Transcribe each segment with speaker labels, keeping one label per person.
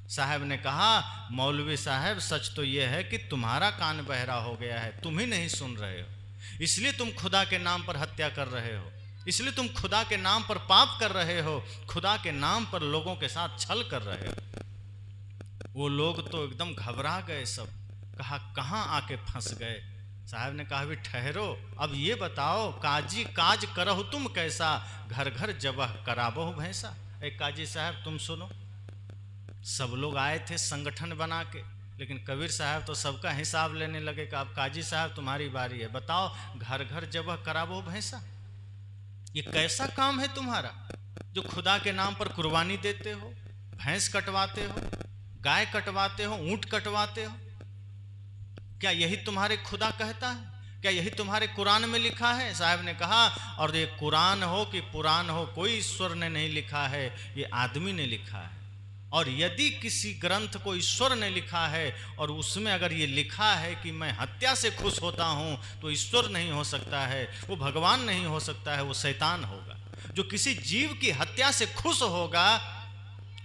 Speaker 1: साहब ने कहा, मौलवी साहब सच तो यह है कि तुम्हारा कान बहरा हो गया है, तुम ही नहीं सुन रहे हो, इसलिए तुम खुदा के नाम पर हत्या कर रहे हो, इसलिए तुम खुदा के नाम पर पाप कर रहे हो, खुदा के नाम पर लोगों के साथ छल कर रहे हो। वो लोग तो एकदम घबरा गए सब, कहा कहाँ आके फंस गए। साहब ने कहा भी ठहरो, अब ये बताओ काजी काज करहु तुम कैसा, घर घर जबह कराबहु भैंसा। एक काजी साहब तुम सुनो, सब लोग आए थे संगठन बना के, लेकिन कबीर साहब तो सबका हिसाब लेने लगे कि अब काजी साहब तुम्हारी बारी है, बताओ घर घर जबह कराबो भैंसा। ये कैसा काम है तुम्हारा जो खुदा के नाम पर कुर्बानी देते हो, भैंस कटवाते हो, गाय कटवाते हो, ऊंट कटवाते हो? क्या यही तुम्हारे खुदा कहता है? क्या यही तुम्हारे कुरान में लिखा है? साहब ने कहा, और ये कुरान हो कि पुराण हो, कोई ईश्वर ने नहीं लिखा है, ये आदमी ने लिखा है। और यदि किसी ग्रंथ को ईश्वर ने लिखा है और उसमें अगर ये लिखा है कि मैं हत्या से खुश होता हूँ, तो ईश्वर नहीं हो सकता है, वो भगवान नहीं हो सकता है, वो शैतान होगा। जो किसी जीव की हत्या से खुश होगा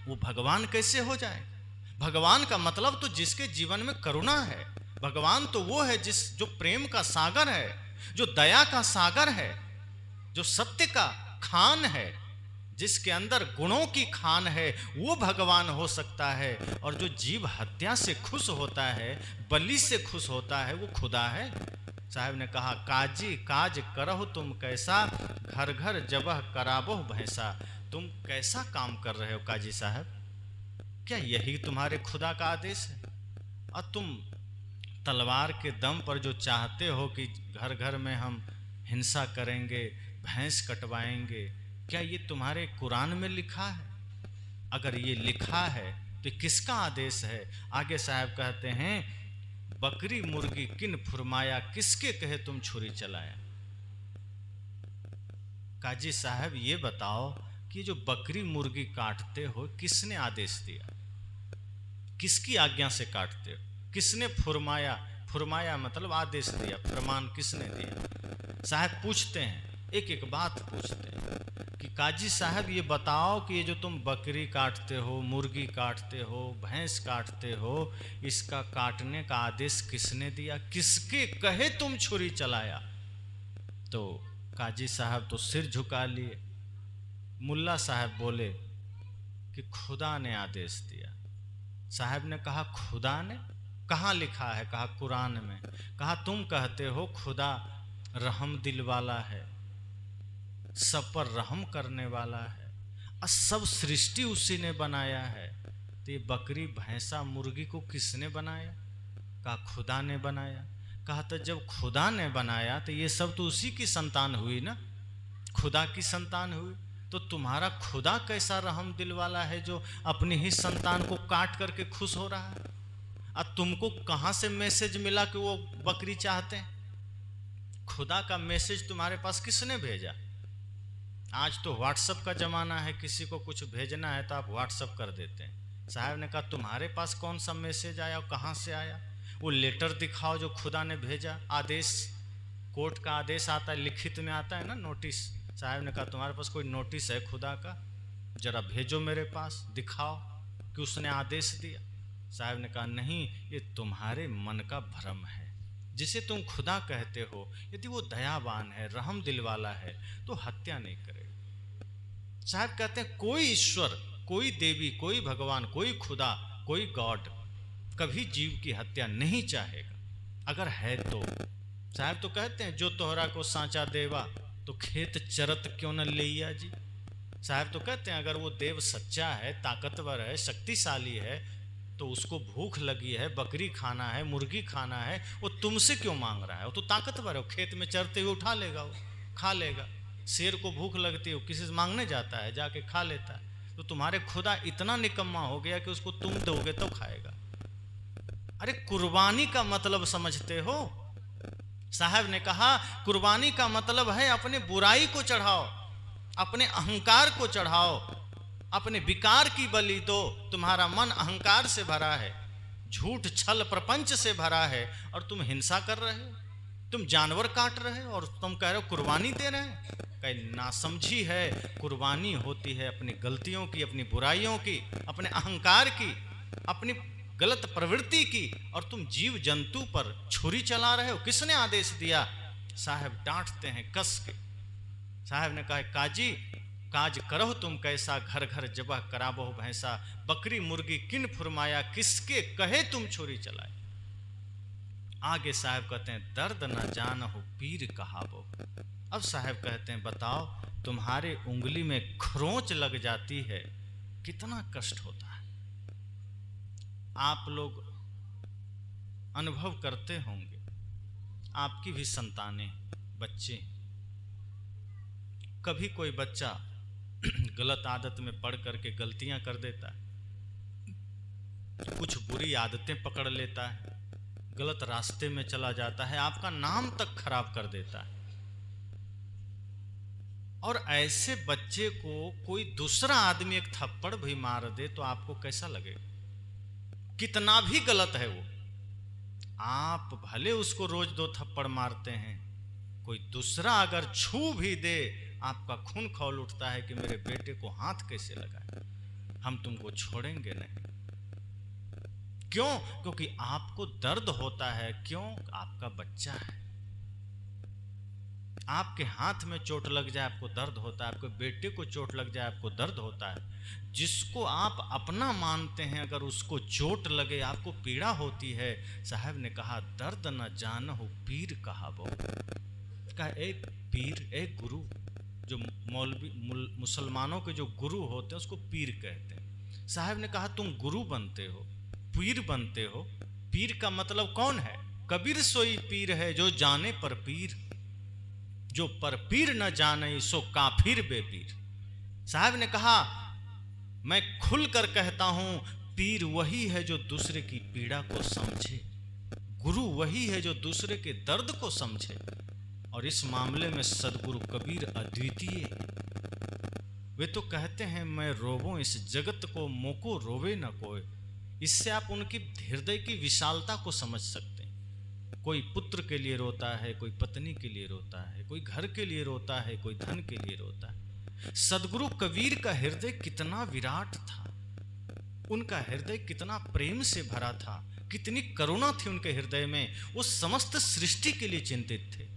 Speaker 1: वो भगवान कैसे हो जाए? भगवान का मतलब तो जिसके जीवन में करुणा है, भगवान तो वो है जो प्रेम का सागर है, जो दया का सागर है, जो सत्य का खान है, जिसके अंदर गुणों की खान है, वो भगवान हो सकता है। और जो जीव हत्या से खुश होता है, बलि से खुश होता है, वो खुदा है। साहब ने कहा, काजी काज करहु तुम कैसा, घर घर जबह कराबो भैंसा। तुम कैसा काम कर रहे हो काजी साहब? क्या यही तुम्हारे खुदा का आदेश है? और तुम तलवार के दम पर जो चाहते हो कि घर घर में हम हिंसा करेंगे, भैंस कटवाएंगे, क्या ये तुम्हारे कुरान में लिखा है? अगर ये लिखा है तो किसका आदेश है? आगे साहब कहते हैं, बकरी मुर्गी किन फुरमाया, किसके कहे तुम छुरी चलाया। काजी साहब ये बताओ कि जो बकरी मुर्गी काटते हो किसने आदेश दिया? किसकी आज्ञा से काटते हो? किसने फुरमाया? फुरमाया मतलब आदेश दिया, फरमान किसने दिया? साहब पूछते हैं, एक एक बात पूछते हैं कि काजी साहब ये बताओ कि ये जो तुम बकरी काटते हो, मुर्गी काटते हो, भैंस काटते हो, इसका काटने का आदेश किसने दिया? किसके कहे तुम छुरी चलाया? तो काजी साहब तो सिर झुका लिए। मुल्ला साहब बोले कि खुदा ने आदेश दिया। साहब ने कहा, खुदा ने? कहाँ लिखा है? कहा कुरान में। कहा तुम कहते हो खुदा रहम दिल वाला है, सब पर रहम करने वाला है, और सब सृष्टि उसी ने बनाया है, तो ये बकरी भैंसा मुर्गी को किसने बनाया? कहा खुदा ने बनाया। कहा तो जब खुदा ने बनाया तो ये सब तो उसी की संतान हुई ना, खुदा की संतान हुई। तो तुम्हारा खुदा कैसा रहम दिल वाला है जो अपनी ही संतान को काट करके खुश हो रहा है? और तुमको कहाँ से मैसेज मिला कि वो बकरी चाहते हैं? खुदा का मैसेज तुम्हारे पास किसने भेजा? आज तो व्हाट्सएप का ज़माना है, किसी को कुछ भेजना है तो आप व्हाट्सएप कर देते हैं। साहब ने कहा तुम्हारे पास कौन सा मैसेज आया और कहाँ से आया? वो लेटर दिखाओ जो खुदा ने भेजा, आदेश, कोर्ट का आदेश आता है, लिखित में आता है ना, नोटिस। साहब ने कहा तुम्हारे पास कोई नोटिस है खुदा का? जरा भेजो मेरे पास, दिखाओ कि उसने आदेश दिया। साहब ने कहा नहीं, ये तुम्हारे मन का भ्रम है। जिसे तुम खुदा कहते हो, यदि वो दयावान है, रहम दिल वाला है, तो हत्या नहीं करेगा। साहब कहते हैं कोई ईश्वर, कोई देवी, कोई भगवान, कोई खुदा, कोई गॉड कभी जीव की हत्या नहीं चाहेगा। अगर है तो साहब तो कहते हैं जो तोहरा को सांचा देवा, तो खेत चरत क्यों न लिया जी। साहब तो कहते हैं अगर वो देव सच्चा है, ताकतवर है, शक्तिशाली है, तो उसको भूख लगी है, बकरी खाना है, मुर्गी खाना है, वो तुमसे क्यों मांग रहा है? वो तो ताकतवर है, वो खेत में चरते हुए उठा लेगा, वो खा लेगा। शेर को भूख लगती है, वो किसी से मांगने जाता है, जाके खा लेता है। तो तुम्हारे खुदा इतना निकम्मा हो गया कि उसको तुम दोगे तो खाएगा। अरे कुर्बानी का मतलब समझते हो? साहब ने कहा कुर्बानी का मतलब है अपने बुराई को चढ़ाओ, अपने अहंकार को चढ़ाओ, अपने विकार की बलि दो। तुम्हारा मन अहंकार से भरा है, झूठ छल प्रपंच से भरा है, और तुम हिंसा कर रहे हो, तुम जानवर काट रहे हो और तुम कह रहे हो कुर्बानी दे रहे हैं। कहीं नासमझी है। कुर्बानी होती है अपनी गलतियों की, अपनी बुराइयों की, अपने अहंकार की। अपनी गलत प्रवृत्ति की, और तुम जीव जंतु पर छुरी चला रहे हो, किसने आदेश दिया? साहब डांटते हैं कस के। साहब ने कहा, काजी काज करहो तुम कैसा, घर घर जबह कराबो भैंसा, बकरी मुर्गी किन फुरमाया, किसके कहे तुम छुरी चलाए। आगे साहब कहते हैं, दर्द न जानहु पीर कहाबो। अब साहब कहते हैं, बताओ तुम्हारे उंगली में खरोंच लग जाती है, कितना कष्ट होता है। आप लोग अनुभव करते होंगे, आपकी भी संतानें, बच्चे, कभी कोई बच्चा गलत आदत में पड़ करके गलतियां कर देता है, कुछ बुरी आदतें पकड़ लेता है, गलत रास्ते में चला जाता है, आपका नाम तक खराब कर देता है। और ऐसे बच्चे को कोई दूसरा आदमी एक थप्पड़ भी मार दे तो आपको कैसा लगेगा? कितना भी गलत है वो, आप भले उसको रोज 2 थप्पड़ मारते हैं, कोई दूसरा अगर छू भी दे, आपका खून खौल उठता है कि मेरे बेटे को हाथ कैसे लगाए, हम तुमको छोड़ेंगे नहीं। क्यों? क्योंकि आपको दर्द होता है। क्यों? आपका बच्चा है। आपके हाथ में चोट लग जाए आपको दर्द होता है, आपके बेटे को चोट लग जाए आपको दर्द होता है। जिसको आप अपना मानते हैं, अगर उसको चोट लगे आपको पीड़ा होती है। साहब ने कहा, दर्द न जानहु पीर कहाबो। कहा, एक पीर, एक गुरु, जो मौलवी मुसलमानों के जो गुरु होते हैं उसको पीर कहते हैं। साहब ने कहा, तुम गुरु बनते हो, पीर बनते हो। पीर का मतलब कौन है? कबीर सोई पीर है जो जाने पर पीर, जो पर पीर न जाने सो काफिर बेपीर। साहब ने कहा, मैं खुलकर कहता हूं, पीर वही है जो दूसरे की पीड़ा को समझे, गुरु वही है जो दूसरे के दर्द को समझे। और इस मामले में सदगुरु कबीर अद्वितीय है। वे तो कहते हैं, मैं रोवूं इस जगत को, मोको रोवे न कोई। इससे आप उनकी हृदय की विशालता को समझ सकते हैं। कोई पुत्र के लिए रोता है, कोई पत्नी के लिए रोता है, कोई घर के लिए रोता है, कोई धन के लिए रोता है। सदगुरु कबीर का हृदय कितना विराट था, उनका हृदय कितना प्रेम से भरा था, कितनी करुणा थी उनके हृदय में। वो समस्त सृष्टि के लिए चिंतित थे।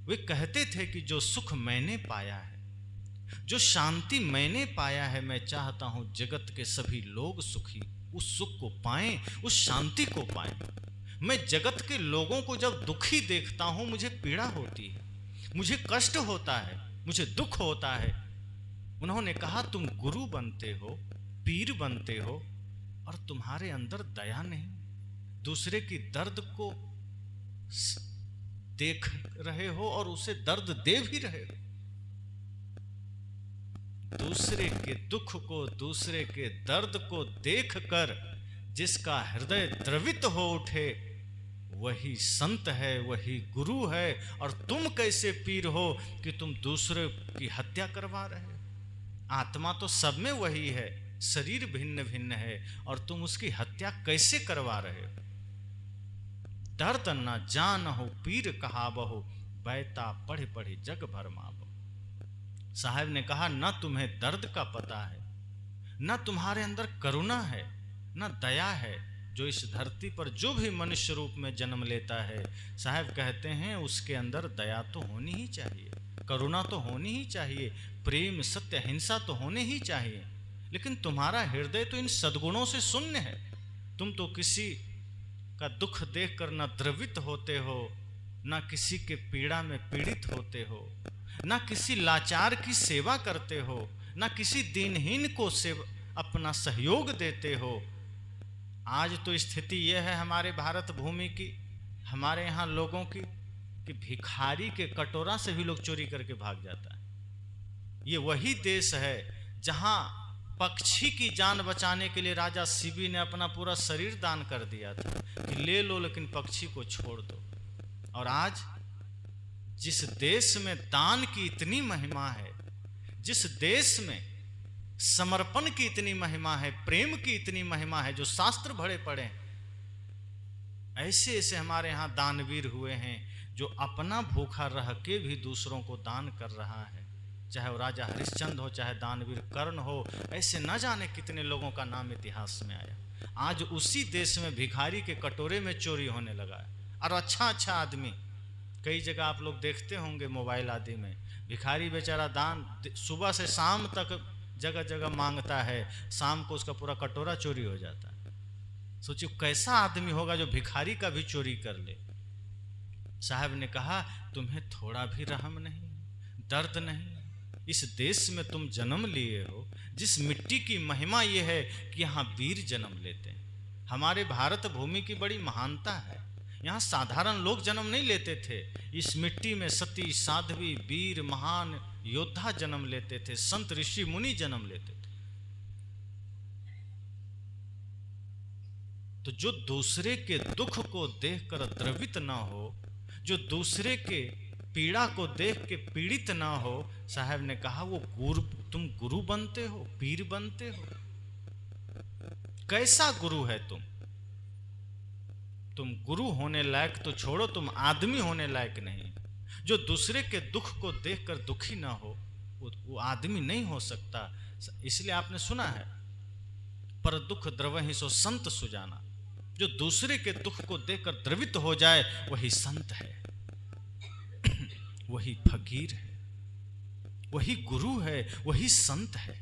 Speaker 1: वे कहते थे कि जो सुख मैंने पाया है, जो शांति मैंने पाया है, मैं चाहता हूं जगत के सभी लोग सुखी उस सुख को पाएं, उस शांति को पाएं। मैं जगत के लोगों को जब दुखी देखता हूं, मुझे पीड़ा होती है, मुझे कष्ट होता है, मुझे दुख होता है। उन्होंने कहा, तुम गुरु बनते हो, पीर बनते हो, और तुम्हारे अंदर दया नहीं, दूसरे की दर्द को देख रहे हो और उसे दर्द दे भी रहे हो। दूसरे के दुख को, दूसरे के दर्द को देखकर जिसका हृदय द्रवित हो उठे, वही संत है, वही गुरु है। और तुम कैसे पीर हो कि तुम दूसरे की हत्या करवा रहे हो? आत्मा तो सब में वही है, शरीर भिन्न भिन्न है, और तुम उसकी हत्या कैसे करवा रहे हो? दर्द न जानहु पीर कहाबहु, बैता पढ़े पढ़े जग भर माबहु। साहब ने कहा, न तुम्हें दर्द का पता है, न तुम्हारे अंदर करुणा है, न दया है। जो इस धरती पर जो भी मनुष्य रूप में जन्म लेता है, साहब कहते हैं उसके अंदर दया तो होनी ही चाहिए, करुणा तो होनी ही चाहिए, प्रेम, सत्य, अहिंसा तो होने ही चाहिए। लेकिन तुम्हारा हृदय तो इन सद्गुणों से शून्य है। तुम तो किसी का दुख देखकर न द्रवित होते हो, न किसी के पीड़ा में पीड़ित होते हो, न किसी लाचार की सेवा करते हो, न किसी दीनहीन को अपना सहयोग देते हो। आज तो स्थिति यह है हमारे भारत भूमि की, हमारे यहाँ लोगों की, कि भिखारी के कटोरा से भी लोग चोरी करके भाग जाता है। ये वही देश है जहाँ पक्षी की जान बचाने के लिए राजा शिवी ने अपना पूरा शरीर दान कर दिया था कि ले लो लेकिन पक्षी को छोड़ दो। और आज जिस देश में दान की इतनी महिमा है, जिस देश में समर्पण की इतनी महिमा है, प्रेम की इतनी महिमा है, जो शास्त्र भरे पड़े हैं, ऐसे ऐसे हमारे यहाँ दानवीर हुए हैं जो अपना भूखा रह के भी दूसरों को दान कर रहा है। चाहे वो राजा हरिश्चंद्र हो, चाहे दानवीर कर्ण हो, ऐसे न जाने कितने लोगों का नाम इतिहास में आया। आज उसी देश में भिखारी के कटोरे में चोरी होने लगा है। और अच्छा अच्छा आदमी, कई जगह आप लोग देखते होंगे मोबाइल आदि में, भिखारी बेचारा दान सुबह से शाम तक जगह जगह मांगता है, शाम को उसका पूरा कटोरा चोरी हो जाता है। सोचिए कैसा आदमी होगा जो भिखारी का भी चोरी कर ले। साहब ने कहा तुम्हें थोड़ा भी रहम नहीं, दर्द नहीं। इस देश में तुम जन्म लिए हो जिस मिट्टी की महिमा ये है कि यहाँ वीर जन्म लेते हैं। हमारे भारत भूमि की बड़ी महानता है, यहाँ साधारण लोग जन्म नहीं लेते थे। इस मिट्टी में सती साध्वी वीर महान योद्धा जन्म लेते थे, संत ऋषि मुनि जन्म लेते थे। तो जो दूसरे के दुख को देखकर द्रवित ना हो, जो दूसरे के पीड़ा को देख के पीड़ित ना हो, साहब ने कहा वो गुरु, तुम गुरु बनते हो, पीर बनते हो। कैसा गुरु है तुम गुरु होने लायक तो छोड़ो, तुम आदमी होने लायक नहीं। जो दूसरे के दुख को देखकर दुखी ना हो वो आदमी नहीं हो सकता। इसलिए आपने सुना है, पर दुख द्रवहि सो संत सुजाना। जो दूसरे के दुख को देखकर द्रवित हो जाए वही संत है, वही फकीर है, वही गुरु है, वही संत है।